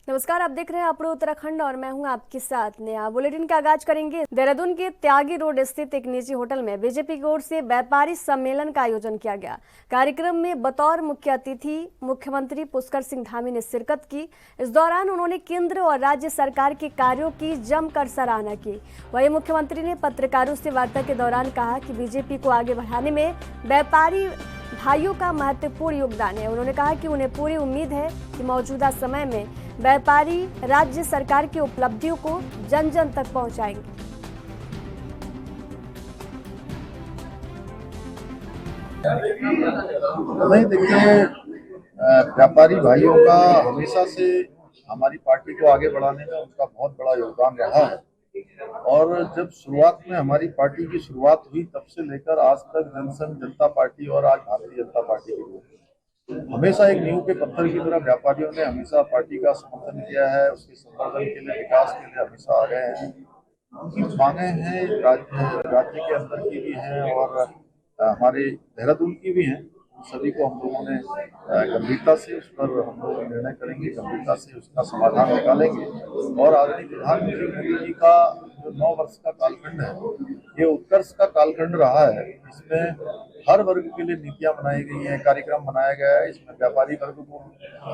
नमस्कार, आप देख रहे हैं अपने उत्तराखंड और मैं हूं आपके साथ नया बुलेटिन का आगाज करेंगे। देहरादून के त्यागी रोड स्थित एक निजी होटल में बीजेपी की ओर से व्यापारी सम्मेलन का आयोजन किया गया। कार्यक्रम में बतौर मुख्य अतिथि मुख्यमंत्री पुष्कर सिंह धामी ने शिरकत की। इस दौरान उन्होंने केंद्र और राज्य सरकार के कार्यों की जमकर सराहना की। वहीं मुख्यमंत्री ने पत्रकारों से वार्ता के दौरान कहा कि बीजेपी को आगे बढ़ाने में व्यापारी भाइयों का महत्वपूर्ण योगदान है। उन्होंने कहा कि उन्हें पूरी उम्मीद है कि मौजूदा समय में व्यापारी राज्य सरकार की उपलब्धियों को जन जन तक पहुंचाएंगे। नहीं, देखिए, व्यापारी भाइयों का हमेशा से हमारी पार्टी को आगे बढ़ाने में उनका बहुत बड़ा योगदान रहा है। और जब शुरुआत में हमारी पार्टी की शुरुआत हुई तब से लेकर आज तक जनसंघ जनता पार्टी और आज भारतीय जनता पार्टी के लोग हमेशा एक नींव के पत्थर की तरह व्यापारियों ने हमेशा पार्टी का समर्थन किया है। उसके संवर्धन के लिए, विकास के लिए हमेशा आ गए हैं। उनकी मांगे हैं राज्य के अंदर की भी हैं और हमारे देहरादून की भी हैं। सभी को हम लोगों ने गंभीरता से उस पर हम लोग निर्णय करेंगे, गंभीरता से उसका समाधान निकालेंगे। और आदरणीय प्रधानमंत्री मोदी जी का जो 9 वर्ष का कालखंड है, ये उत्कर्ष का कालखंड रहा है। इसमें हर वर्ग के लिए नीतियां बनाई गई हैं, कार्यक्रम बनाया गया है। इसमें व्यापारी वर्ग को,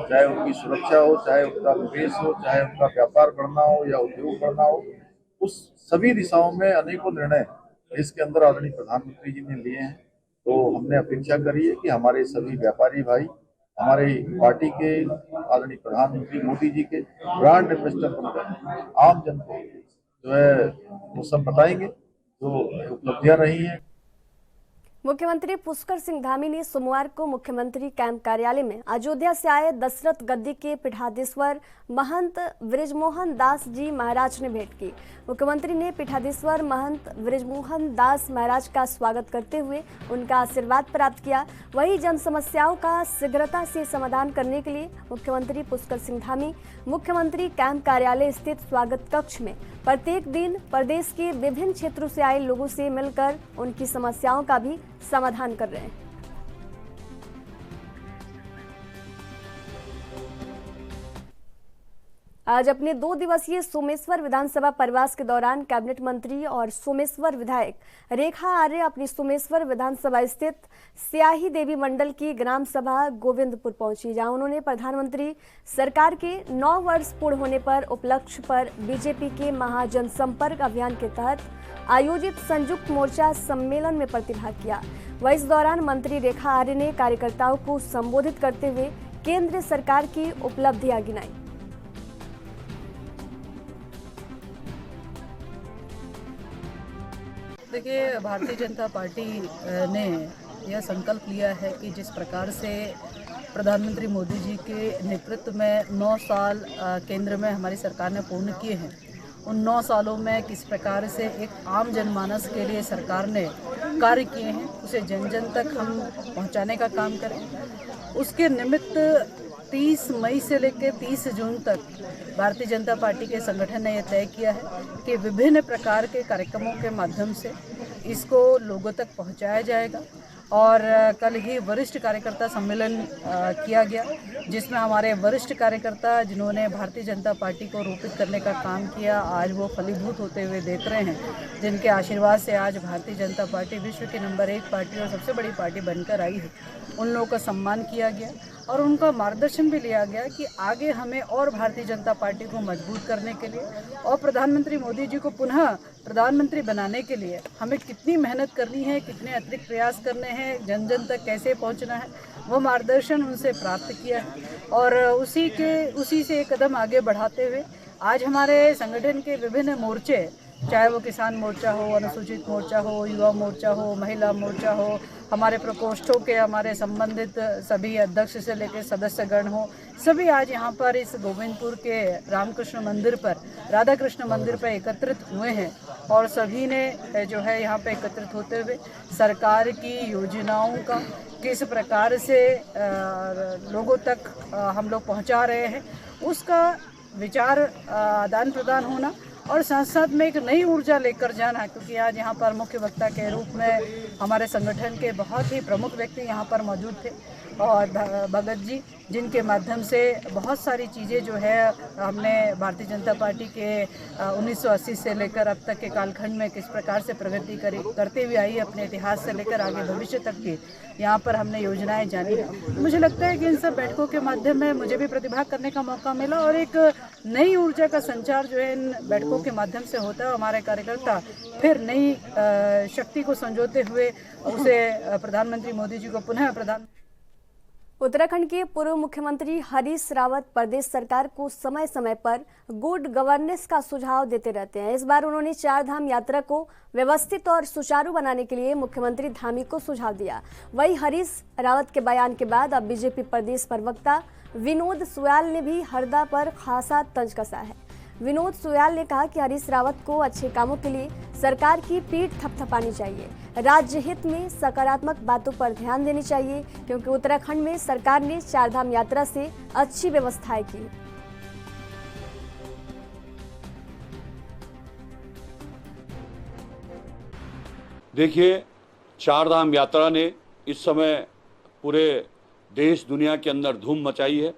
चाहे उनकी सुरक्षा हो, चाहे उनका निवेश हो, चाहे उनका व्यापार बढ़ना हो या उद्योग बढ़ना हो, उस सभी दिशाओं में अनेकों निर्णय इसके अंदर आदरणीय प्रधानमंत्री जी ने लिए हैं। तो हमने अपेक्षा करी है कि हमारे सभी व्यापारी भाई हमारे पार्टी के आदरणीय प्रधानमंत्री मोदी जी के ब्रांड एम्बेसडर बनकर आम जन को जो है वो सब बताएंगे जो उपलब्धियां रही हैं। मुख्यमंत्री पुष्कर सिंह धामी ने सोमवार को मुख्यमंत्री कैंप कार्यालय में अयोध्या से आए दशरथ गद्दी के पीठाधीश्वर महंत बृजमोहन दास जी महाराज ने भेंट की। मुख्यमंत्री ने पीठाधीश्वर महंत बृजमोहन दास महाराज का स्वागत करते हुए उनका आशीर्वाद प्राप्त किया। वहीं जन समस्याओं का शीघ्रता से समाधान करने के लिए मुख्यमंत्री पुष्कर सिंह धामी मुख्यमंत्री कैंप कार्यालय स्थित स्वागत कक्ष में प्रत्येक दिन प्रदेश के विभिन्न क्षेत्रों से आए लोगों से मिलकर उनकी समस्याओं का भी समाधान कर रहे हैं। आज अपने 2 दिवसीय सोमेश्वर विधानसभा प्रवास के दौरान कैबिनेट मंत्री और सोमेश्वर विधायक रेखा आर्य अपनी सोमेश्वर विधानसभा स्थित स्याही देवी मंडल की ग्राम सभा गोविंदपुर पहुंची, जहां उन्होंने प्रधानमंत्री सरकार के 9 वर्ष पूर्ण होने पर उपलक्ष्य पर बीजेपी के महाजनसंपर्क अभियान के तहत आयोजित संयुक्त मोर्चा सम्मेलन में प्रतिभाग किया। वह इस दौरान मंत्री रेखा आर्य ने कार्यकर्ताओं को संबोधित करते हुए केंद्र सरकार की उपलब्धियां गिनाई। देखिए, भारतीय जनता पार्टी ने यह संकल्प लिया है कि जिस प्रकार से प्रधानमंत्री मोदी जी के नेतृत्व में 9 साल केंद्र में हमारी सरकार ने पूर्ण किए हैं, उन 9 सालों में किस प्रकार से एक आम जनमानस के लिए सरकार ने कार्य किए हैं उसे जन जन तक हम पहुंचाने का काम करें। उसके निमित्त 30 मई से लेकर 30 जून तक भारतीय जनता पार्टी के संगठन ने यह तय किया है कि विभिन्न प्रकार के कार्यक्रमों के माध्यम से इसको लोगों तक पहुंचाया जाएगा। और कल ही वरिष्ठ कार्यकर्ता सम्मेलन किया गया, जिसमें हमारे वरिष्ठ कार्यकर्ता जिन्होंने भारतीय जनता पार्टी को रोपित करने का काम किया, आज वो फलीभूत होते हुए देख रहे हैं, जिनके आशीर्वाद से आज भारतीय जनता पार्टी विश्व की नंबर 1 पार्टी और सबसे बड़ी पार्टी बनकर आई है। उन लोगों का सम्मान किया गया और उनका मार्गदर्शन भी लिया गया कि आगे हमें और भारतीय जनता पार्टी को मजबूत करने के लिए और प्रधानमंत्री मोदी जी को पुनः प्रधानमंत्री बनाने के लिए हमें कितनी मेहनत करनी है, कितने अतिरिक्त प्रयास करने हैं, जन जन तक कैसे पहुंचना है, वो मार्गदर्शन उनसे प्राप्त किया है। और उसी से एक कदम आगे बढ़ाते हुए आज हमारे संगठन के विभिन्न मोर्चे, चाहे वो किसान मोर्चा हो, अनुसूचित मोर्चा हो, युवा मोर्चा हो, महिला मोर्चा हो, हमारे प्रकोष्ठों के हमारे संबंधित सभी अध्यक्ष से लेकर सदस्यगण हो, सभी आज यहाँ पर इस गोविंदपुर के रामकृष्ण मंदिर पर, राधा कृष्ण मंदिर पर एकत्रित हुए हैं। और सभी ने जो है यहाँ पे एकत्रित होते हुए सरकार की योजनाओं का किस प्रकार से लोगों तक हम लोग पहुँचा रहे हैं उसका विचार आदान प्रदान होना और साथ साथ में एक नई ऊर्जा लेकर जाना, क्योंकि आज यहाँ पर मुख्य वक्ता के रूप में हमारे संगठन के बहुत ही प्रमुख व्यक्ति यहाँ पर मौजूद थे। और भगत जी, जिनके माध्यम से बहुत सारी चीज़ें जो है हमने भारतीय जनता पार्टी के 1980 से लेकर अब तक के कालखंड में किस प्रकार से प्रगति करते हुए आई, अपने इतिहास से लेकर आगे भविष्य तक की यहाँ पर हमने योजनाएं जानी। मुझे लगता है कि इन सब बैठकों के माध्यम में मुझे भी प्रतिभाग करने का मौका मिला और एक नई ऊर्जा का संचार जो है इन बैठकों के माध्यम से होता है। हमारे कार्यकर्ता फिर नई शक्ति को संजोते हुए उसे प्रधानमंत्री मोदी जी को पुनः प्रदान। उत्तराखंड के पूर्व मुख्यमंत्री हरीश रावत प्रदेश सरकार को समय समय पर गुड गवर्नेंस का सुझाव देते रहते हैं। इस बार उन्होंने चार धाम यात्रा को व्यवस्थित और सुचारू बनाने के लिए मुख्यमंत्री धामी को सुझाव दिया। वहीं हरीश रावत के बयान के बाद अब बीजेपी प्रदेश प्रवक्ता विनोद सुयाल ने भी हरदा पर खासा तंज कसा है। विनोद सुयाल ने कहा कि हरीश रावत को अच्छे कामों के लिए सरकार की पीठ थपथपानी चाहिए, राज्य हित में सकारात्मक बातों पर ध्यान देनी चाहिए, क्योंकि उत्तराखंड में सरकार ने चारधाम यात्रा से अच्छी व्यवस्थाएं की। देखिए, चारधाम यात्रा ने इस समय पूरे देश दुनिया के अंदर धूम मचाई है।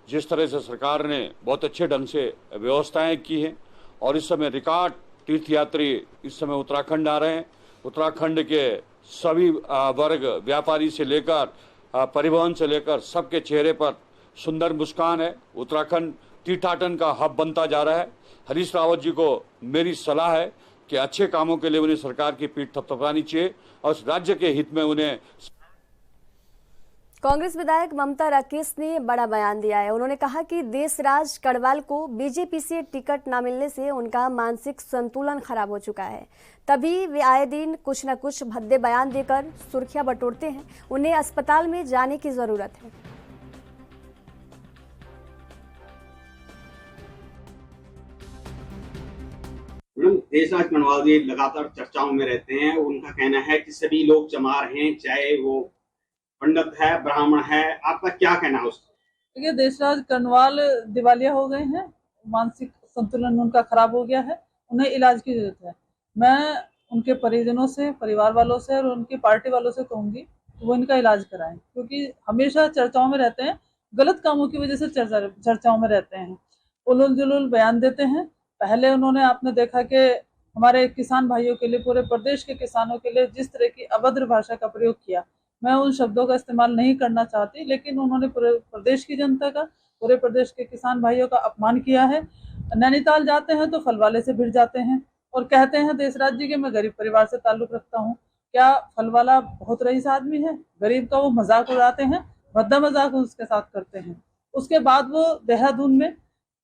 जिस तरह से सरकार ने बहुत अच्छे ढंग से व्यवस्थाएं की हैं और इस समय रिकॉर्ड तीर्थयात्री इस समय उत्तराखंड आ रहे हैं। उत्तराखंड के सभी वर्ग, व्यापारी से लेकर परिवहन से लेकर सबके चेहरे पर सुंदर मुस्कान है। उत्तराखंड तीर्थाटन का हब बनता जा रहा है। हरीश रावत जी को मेरी सलाह है कि अच्छे कामों के लिए उन्हें सरकार की पीठ थपथपानी चाहिए और राज्य के हित में उन्हें। कांग्रेस विधायक ममता राकेश ने बड़ा बयान दिया है। उन्होंने कहा कि देशराज कड़वाल को बीजेपी से टिकट न मिलने से उनका मानसिक संतुलन खराब हो चुका है, तभी वे आए दिन कुछ न कुछ भद्दे बयान देकर सुर्खियां बटोरते हैं। उन्हें अस्पताल में जाने की जरूरत है। देशराज कड़वाल जी लगातार चर्चाओं में रहते हैं। उनका कहना है कि सभी लोग चमार हैं, चाहे वो पंडित है, ब्राह्मण है। आपका क्या कहना है उसको? देखिए, देशराज कड़वाल दिवालिया हो गए हैं, मानसिक संतुलन उनका खराब हो गया है, उन्हें इलाज की जरूरत है। मैं उनके परिजनों से, परिवार वालों से और उनकी पार्टी वालों से कहूंगी कि वो इनका इलाज कराएं, क्योंकि हमेशा चर्चाओं में रहते हैं, गलत कामों की वजह से चर्चाओं में रहते हैं, उलूल जुलूल बयान देते हैं। पहले उन्होंने, आपने देखा कि हमारे किसान भाइयों के लिए, पूरे प्रदेश के किसानों के लिए जिस तरह की अभद्र भाषा का प्रयोग किया, मैं उन शब्दों का इस्तेमाल नहीं करना चाहती, लेकिन उन्होंने पूरे प्रदेश की जनता का, पूरे प्रदेश के किसान भाइयों का अपमान किया है। नैनीताल जाते हैं तो फलवाले से भिड़ जाते हैं और कहते हैं देशराज जी के मैं गरीब परिवार से ताल्लुक रखता हूँ। क्या फलवाला बहुत रईस आदमी है? गरीब का वो मजाक उड़ाते हैं, भद्दा मजाक उसके साथ करते हैं। उसके बाद वो देहरादून में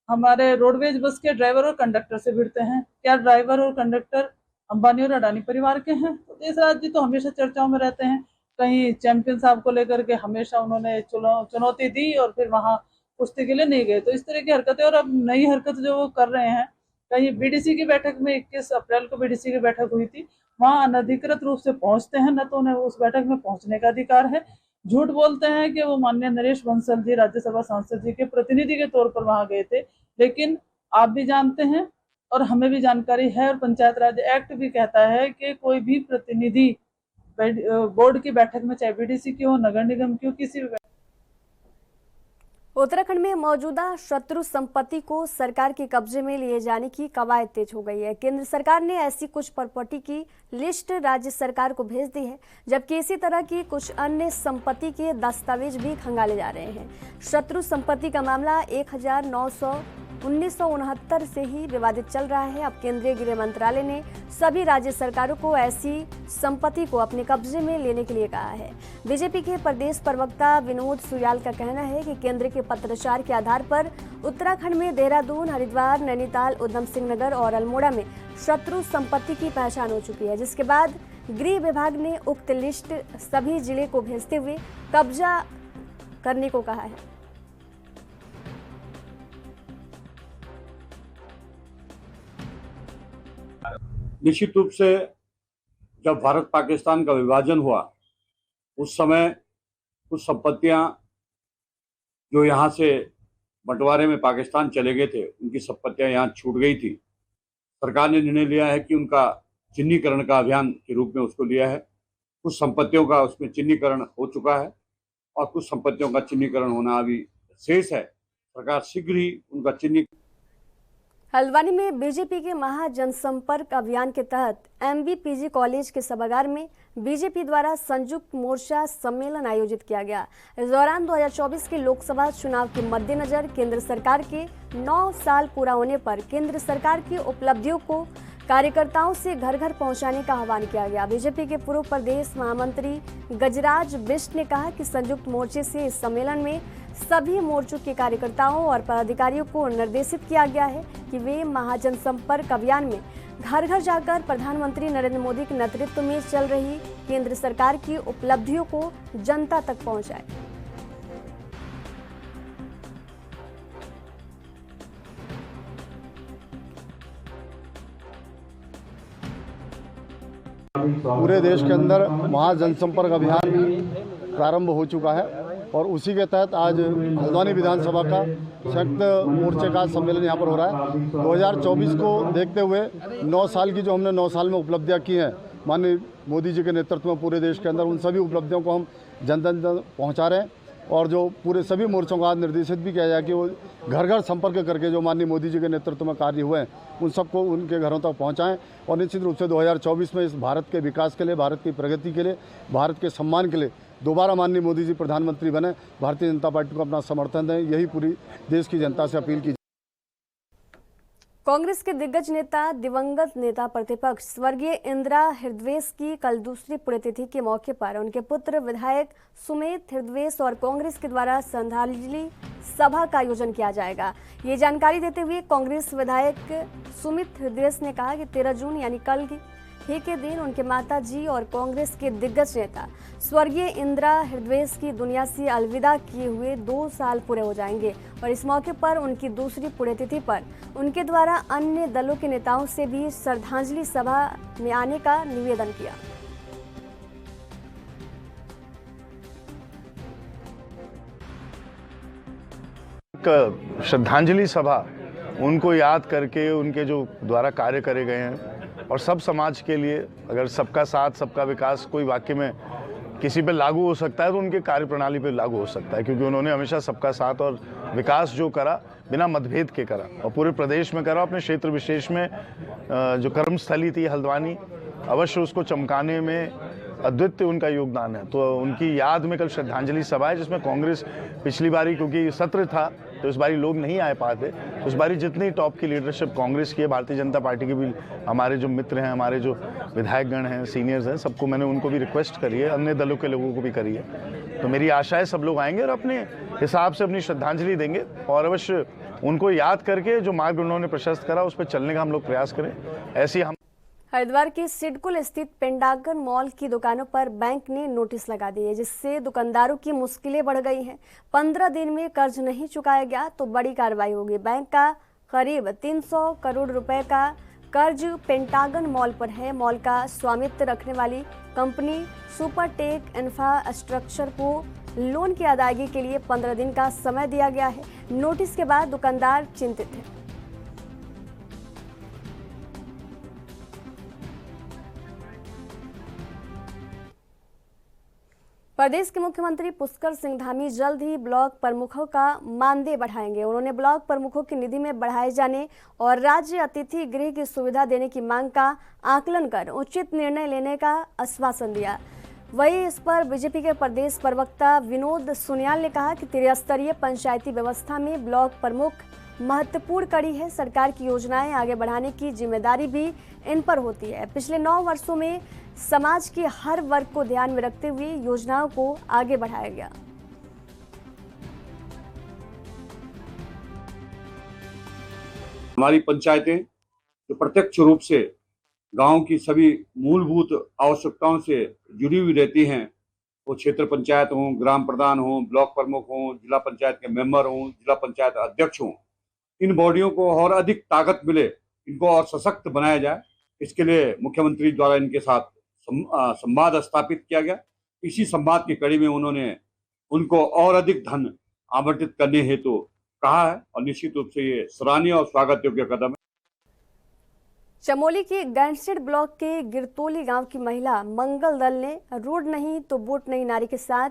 हमारे रोडवेज बस के ड्राइवर और कंडक्टर से भिड़ते हैं। क्या ड्राइवर और कंडक्टर अंबानी और अडानी परिवार के हैं? तो देशराज जी तो हमेशा चर्चाओं में रहते हैं। कहीं चैंपियन साहब को लेकर के हमेशा उन्होंने चुनौती दी और फिर वहां कुश्ती के लिए नहीं गए। तो इस तरह की हरकतें, और अब नई हरकत जो वो कर रहे हैं, कहीं बीडीसी की बैठक में 21 अप्रैल को बीडीसी की बैठक हुई थी, वहां अनधिकृत रूप से पहुंचते हैं, न तो उन्हें उस बैठक में पहुंचने का अधिकार है। झूठ बोलते हैं कि वो माननीय नरेश बंसल जी, राज्यसभा सांसद जी के प्रतिनिधि के तौर पर वहां गए थे, लेकिन आप भी जानते हैं और हमें भी जानकारी है, और पंचायत राज एक्ट भी कहता है कि कोई भी प्रतिनिधि बोर्ड की बैठक में, चाहे बीडीसी की हो, नगर निगम की हो, किसी भी। उत्तराखंड में मौजूदा शत्रु संपत्ति को सरकार के कब्जे में लिए जाने की कवायद तेज हो गई है। केंद्र सरकार ने ऐसी कुछ प्रॉपर्टी की लिस्ट राज्य सरकार को भेज दी है, जबकि इसी तरह की कुछ अन्य संपत्ति के दस्तावेज भी खंगाले जा रहे हैं। शत्रु संपत्ति का मामला 1969 से ही विवादित चल रहा है। अब केंद्रीय गृह मंत्रालय ने सभी राज्य सरकारों को ऐसी संपत्ति को अपने कब्जे में लेने के लिए कहा है। बीजेपी के प्रदेश प्रवक्ता विनोद सुयाल का कहना है कि केंद्र के पत्राचार के आधार पर उत्तराखंड में देहरादून, हरिद्वार, नैनीताल, उधम सिंह नगर और अल्मोड़ा में शत्रु संपत्ति की पहचान हो चुकी है, जिसके बाद गृह विभाग ने उक्त लिस्ट सभी जिले को भेजते हुए कब्जा करने को कहा है। निश्चित रूप से जब भारत पाकिस्तान का विभाजन हुआ, उस समय कुछ संपत्तियां जो यहाँ से बंटवारे में पाकिस्तान चले गए थे, उनकी संपत्तियां यहाँ छूट गई थी। सरकार ने निर्णय लिया है कि उनका चिन्हीकरण का अभियान के रूप में उसको लिया है। कुछ संपत्तियों का उसमें चिन्हीकरण हो चुका है और कुछ संपत्तियों का चिन्हीकरण होना अभी शेष है। सरकार शीघ्र ही उनका चिन्ह। हल्द्वानी में बीजेपी के महाजनसंपर्क अभियान के तहत MBPG कॉलेज के सभागार में बीजेपी द्वारा संयुक्त मोर्चा सम्मेलन आयोजित किया गया। इस दौरान 2024 के लोकसभा चुनाव के मद्देनजर केंद्र सरकार के 9 साल पूरा होने पर केंद्र सरकार की उपलब्धियों को कार्यकर्ताओं से घर घर पहुंचाने का आह्वान किया गया। बीजेपी के पूर्व प्रदेश महामंत्री गजराज बिष्ट ने कहा कि संयुक्त मोर्चे से इस सम्मेलन में सभी मोर्चों के कार्यकर्ताओं और पदाधिकारियों को निर्देशित किया गया है कि वे महाजनसंपर्क अभियान में घर घर जाकर प्रधानमंत्री नरेंद्र मोदी के नेतृत्व में चल रही केंद्र सरकार की उपलब्धियों को जनता तक पहुंचाएं। पूरे देश के अंदर महाजनसंपर्क अभियान प्रारंभ हो चुका है और उसी के तहत आज हल्द्वानी विधानसभा का संयुक्त मोर्चे का सम्मेलन यहाँ पर हो रहा है। 2024 को देखते हुए 9 साल की जो हमने 9 साल में उपलब्धियाँ की हैं माननीय मोदी जी के नेतृत्व में पूरे देश के अंदर, उन सभी उपलब्धियों को हम जन जन तक पहुँचा रहे हैं और जो पूरे सभी मोर्चों को आज निर्देशित भी किया जाए कि वो घर घर संपर्क करके जो माननीय मोदी जी के नेतृत्व में कार्य हुए हैं उन सबको उनके घरों तक पहुंचाएं और निश्चित रूप से 2024 में इस भारत के विकास के लिए, भारत की प्रगति के लिए, भारत के सम्मान के लिए दोबारा माननीय मोदी जी प्रधानमंत्री बने। भारतीय जनता पार्टी को अपना समर्थन दें, यही पूरी देश की जनता से अपील की। कांग्रेस के दिग्गज नेता दिवंगत नेता प्रतिपक्ष स्वर्गीय इंदिरा हृदयेश की कल दूसरी पुण्यतिथि के मौके पर उनके पुत्र विधायक सुमित हृदयेश और कांग्रेस के द्वारा श्रद्धांजलि सभा का आयोजन किया जाएगा। ये जानकारी देते हुए कांग्रेस विधायक सुमित हृदयेश ने कहा कि 13 जून यानी कल ही के दिन उनके माता जी और कांग्रेस के दिग्गज नेता स्वर्गीय इंदिरा हृदयेश की दुनिया से अलविदा किए हुए 2 साल पूरे हो जाएंगे और इस मौके पर उनकी दूसरी पुण्यतिथि पर उनके द्वारा अन्य दलों के नेताओं से भी श्रद्धांजलि सभा में आने का निवेदन किया। श्रद्धांजलि सभा उनको याद करके उनके जो द्वारा कार्य करे गए हैं और सब समाज के लिए, अगर सबका साथ सबका विकास कोई वाक्य में किसी पे लागू हो सकता है तो उनके कार्यप्रणाली पे लागू हो सकता है, क्योंकि उन्होंने हमेशा सबका साथ और विकास जो करा बिना मतभेद के करा और पूरे प्रदेश में करा। अपने क्षेत्र विशेष में जो कर्मस्थली थी हल्द्वानी, अवश्य उसको चमकाने में अद्वितीय उनका योगदान है। तो उनकी याद में कल श्रद्धांजलि सभा है जिसमें कांग्रेस पिछली बारी क्योंकि सत्र था तो इस बारी लोग नहीं आ पाते, तो इस बारी जितनी टॉप की लीडरशिप कांग्रेस की है, भारतीय जनता पार्टी के भी हमारे जो मित्र हैं, हमारे जो विधायकगण हैं, सीनियर्स हैं, सबको मैंने उनको भी रिक्वेस्ट करी है, अन्य दलों के लोगों को भी करी है। तो मेरी आशा है सब लोग आएंगे और अपने हिसाब से अपनी श्रद्धांजलि देंगे और अवश्य उनको याद करके जो मार्ग उन्होंने प्रशस्त करा उस पर चलने का हम लोग प्रयास करें। ऐसी हम हरिद्वार के सिडकुल स्थित पेंटागन मॉल की दुकानों पर बैंक ने नोटिस लगा दिए, जिससे दुकानदारों की मुश्किलें बढ़ गई हैं। 15 दिन में कर्ज नहीं चुकाया गया तो बड़ी कार्रवाई होगी। बैंक का करीब 300 करोड़ रुपए का कर्ज पेंटागन मॉल पर है। मॉल का स्वामित्व रखने वाली कंपनी सुपरटेक इंफ्रास्ट्रक्चर को लोन की अदायगी के लिए 15 दिन का समय दिया गया है। नोटिस के बाद दुकानदार चिंतित हैं। प्रदेश के मुख्यमंत्री पुष्कर सिंह धामी जल्द ही ब्लॉक प्रमुखों का मानदेय बढ़ाएंगे। उन्होंने ब्लॉक प्रमुखों की निधि में बढ़ाए जाने और राज्य अतिथि गृह की सुविधा देने की मांग का आकलन कर उचित निर्णय लेने का आश्वासन दिया। वहीं इस पर बीजेपी के प्रदेश प्रवक्ता विनोद सुनियाल ने कहा कि त्रिस्तरीय पंचायती व्यवस्था में ब्लॉक प्रमुख महत्वपूर्ण कड़ी है। सरकार की योजनाएं आगे बढ़ाने की जिम्मेदारी भी इन पर होती है। पिछले 9 वर्षों में समाज के हर वर्ग को ध्यान में रखते हुए योजनाओं को आगे बढ़ाया गया। हमारी पंचायतें जो प्रत्यक्ष रूप से गांव की सभी मूलभूत आवश्यकताओं से जुड़ी हुई रहती हैं, वो क्षेत्र पंचायत हों, ग्राम प्रधान हों, ब्लॉक प्रमुख हों, जिला पंचायत के मेंबर हों, जिला पंचायत अध्यक्ष हों, इन बॉडियों को और अधिक ताकत मिले, इनको और सशक्त बनाया जाए। इसके लिए मुख्यमंत्री द्वारा इनके साथ संवाद स्थापित किया गया। इसी संवाद की कड़ी में उन्होंने उनको और अधिक धन आवंटित करने हेतु कहा है और निश्चित रूप से ये सराहनीय और स्वागत योग्य कदम है। चमोली के गैंडसेड ब्लॉक के गिरतोली गांव की महिला मंगल दल ने रोड नहीं तो वोट नहीं नारे के साथ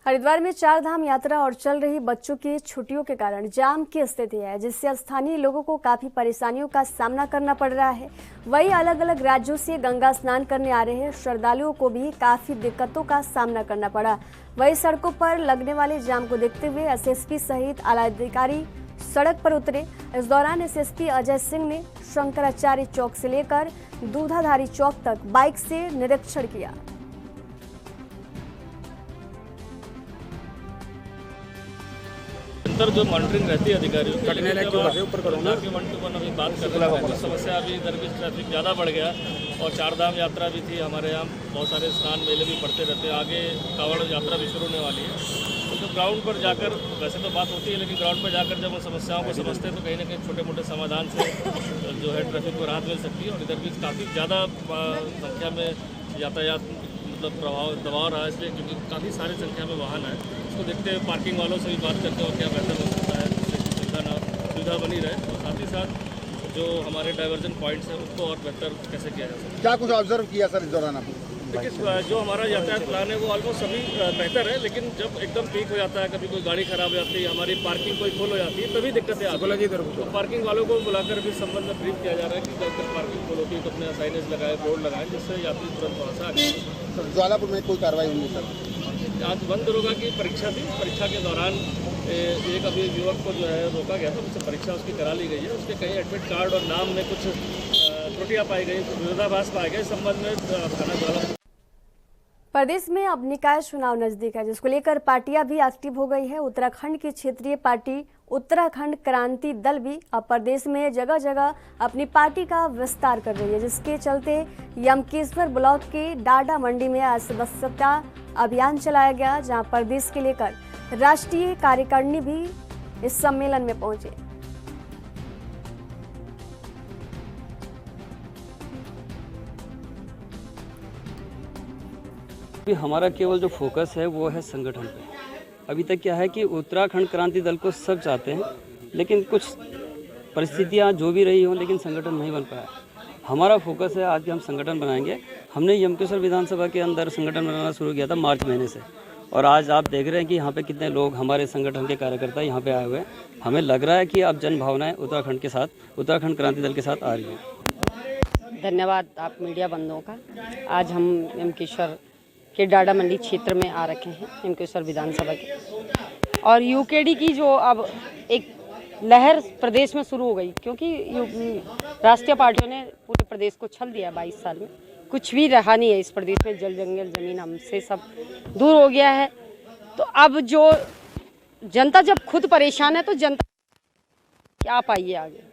हरिद्वार में चार धाम यात्रा और चल रही बच्चों की छुट्टियों के कारण जाम की स्थिति है, जिससे स्थानीय लोगों को काफी परेशानियों का सामना करना पड़ रहा है। वहीं अलग अलग राज्यों से गंगा स्नान करने आ रहे श्रद्धालुओं को भी काफी दिक्कतों का सामना करना पड़ा। वहीं सड़कों पर लगने वाले जाम को देखते हुए एसएसपी सहित आला अधिकारी सड़क पर उतरे। इस दौरान एसएसपी अजय सिंह ने शंकराचार्य चौक से लेकर दूधाधारी चौक तक बाइक से निरीक्षण किया। जो मॉनिटरिंग रहती है अधिकारियों की, के वन टू वन अभी बात कर रहे हैं। तो समस्या अभी इधर भी ट्रैफिक ज़्यादा बढ़ गया और चार धाम यात्रा भी थी। हमारे यहाँ बहुत सारे स्नान मेले भी पड़ते रहते हैं। आगे कावड़ यात्रा भी शुरू होने वाली है। तो जो ग्राउंड पर जाकर वैसे तो बात होती है, लेकिन ग्राउंड पर जाकर जब उन समस्याओं को समझते हैं तो कहीं ना कहीं छोटे मोटे समाधान से जो है ट्रैफिक को राहत मिल सकती है। और इधर भी काफ़ी ज़्यादा संख्या में यातायात मतलब दबाव रहा है, इसलिए क्योंकि काफ़ी सारी संख्या में वाहन है। उसको देखते हुए पार्किंग वालों से भी बात करते हैं और क्या बेहतर हो सकता है, सुविधा बनी रहे। और साथ ही साथ जो हमारे डाइवर्जन पॉइंट्स हैं उसको और बेहतर कैसे किया जा सकता है। क्या कुछ ऑब्जर्व किया सर इस दौरान आपने? देखिए, जो हमारा यातायात प्लान है वो ऑलमोस्ट सभी बेहतर है, लेकिन जब एकदम पीक हो जाता है, कभी कोई गाड़ी खराब हो जाती है, हमारी पार्किंग कोई फुल हो जाती है, तभी दिक्कतें आती है। तो पार्किंग वालों को बुलाकर भी संबंध में ब्रीफ किया जा रहा है कि जब पार्किंग फुल होती है तो अपने साइनेज लगाए, बोर्ड लगाएं, जिससे यात्री तुरंत वहाँ से आ जाए। ज्वालापुर में कोई कार्रवाई हुई सर? आज वन दरोगा की परीक्षा थी। परीक्षा के दौरान एक अभी युवक को जो है रोका गया था, उससे परीक्षा उसकी करा ली गई है। उसके कहीं एडमिट कार्ड और नाम में कुछ त्रुटियां पाई गई, विरोधाभास पाए गए। इस संबंध में थाना ज्वालापुर। प्रदेश में अब निकाय चुनाव नजदीक है, जिसको लेकर पार्टियां भी एक्टिव हो गई है। उत्तराखंड की क्षेत्रीय पार्टी उत्तराखंड क्रांति दल भी अब प्रदेश में जगह जगह अपनी पार्टी का विस्तार कर रही है, जिसके चलते यमकेश्वर ब्लॉक के डाडा मंडी में आज सदस्यता अभियान चलाया गया, जहां प्रदेश के लेकर राष्ट्रीय कार्यकारिणी भी इस सम्मेलन में पहुंचे। अभी हमारा केवल जो फोकस है वो है संगठन पे। अभी तक क्या है कि उत्तराखंड क्रांति दल को सब चाहते हैं, लेकिन कुछ परिस्थितियां जो भी रही हों, लेकिन संगठन नहीं बन पाया। हमारा फोकस है आज कि हम संगठन बनाएंगे। हमने यमकेश्वर विधानसभा के अंदर संगठन बनाना शुरू किया था मार्च महीने से, और आज आप देख रहे हैं कि यहाँ पे कितने लोग हमारे संगठन के कार्यकर्ता यहाँ पे आए हुए हैं। हमें लग रहा है कि अब जन भावनाएं उत्तराखंड के साथ, उत्तराखंड क्रांति दल के साथ आ रही हैं। धन्यवाद आप मीडिया बंधुओं का। आज हम यमकेश्वर के डाडा मंडी क्षेत्र में आ रखे हैं, यमकेश्वर विधानसभा के। और यूकेडी की जो अब एक लहर प्रदेश में शुरू हो गई, क्योंकि राष्ट्रीय पार्टियों ने पूरे प्रदेश को छल दिया। 22 साल में कुछ भी रहा नहीं है इस प्रदेश में। जल जंगल जमीन हमसे सब दूर हो गया है। तो अब जो जनता जब खुद परेशान है तो जनता क्या पाइए आगे।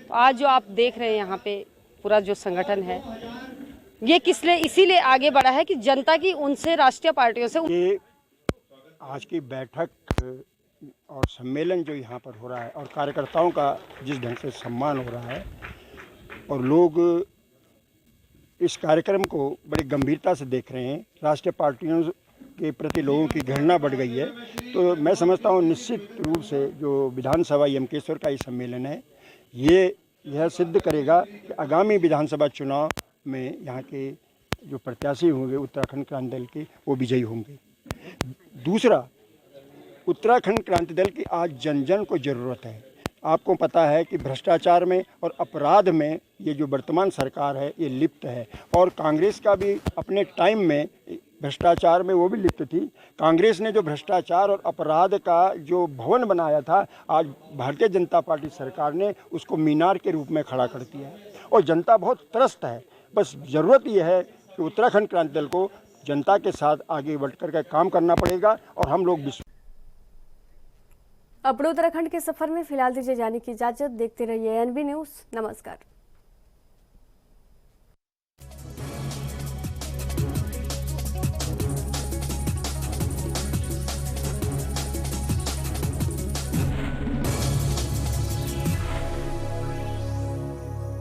तो आज जो आप देख रहे हैं यहाँ पे पूरा जो संगठन है, ये किसलिए इसीलिए आगे बढ़ा है कि जनता की उनसे, राष्ट्रीय पार्टियों से। ये आज की बैठक और सम्मेलन जो यहाँ पर हो रहा है और कार्यकर्ताओं का जिस ढंग से सम्मान हो रहा है और लोग इस कार्यक्रम को बड़ी गंभीरता से देख रहे हैं, राष्ट्रीय पार्टियों के प्रति लोगों की घृणा बढ़ गई है। तो मैं समझता हूँ निश्चित रूप से जो विधानसभा यमकेश्वर का ये सम्मेलन है, यह सिद्ध करेगा कि आगामी विधानसभा चुनाव में यहाँ के जो प्रत्याशी होंगे उत्तराखंड क्रांति दल के, वो विजयी होंगे। दूसरा, उत्तराखंड क्रांति दल की आज जन जन को ज़रूरत है। आपको पता है कि भ्रष्टाचार में और अपराध में ये जो वर्तमान सरकार है ये लिप्त है, और कांग्रेस का भी अपने टाइम में भ्रष्टाचार में वो भी लिप्त थी। कांग्रेस ने जो भ्रष्टाचार और अपराध का जो भवन बनाया था, आज भारतीय जनता पार्टी सरकार ने उसको मीनार के रूप में खड़ा कर दिया है, और जनता बहुत त्रस्त है। बस ज़रूरत ये है कि उत्तराखंड क्रांति दल को जनता के साथ आगे बढ़कर के काम करना पड़ेगा, और हम लोग अपने उत्तराखंड के सफर में फिलहाल दीजिए जाने की इजाजत। देखते रहिए एनबी न्यूज़। नमस्कार।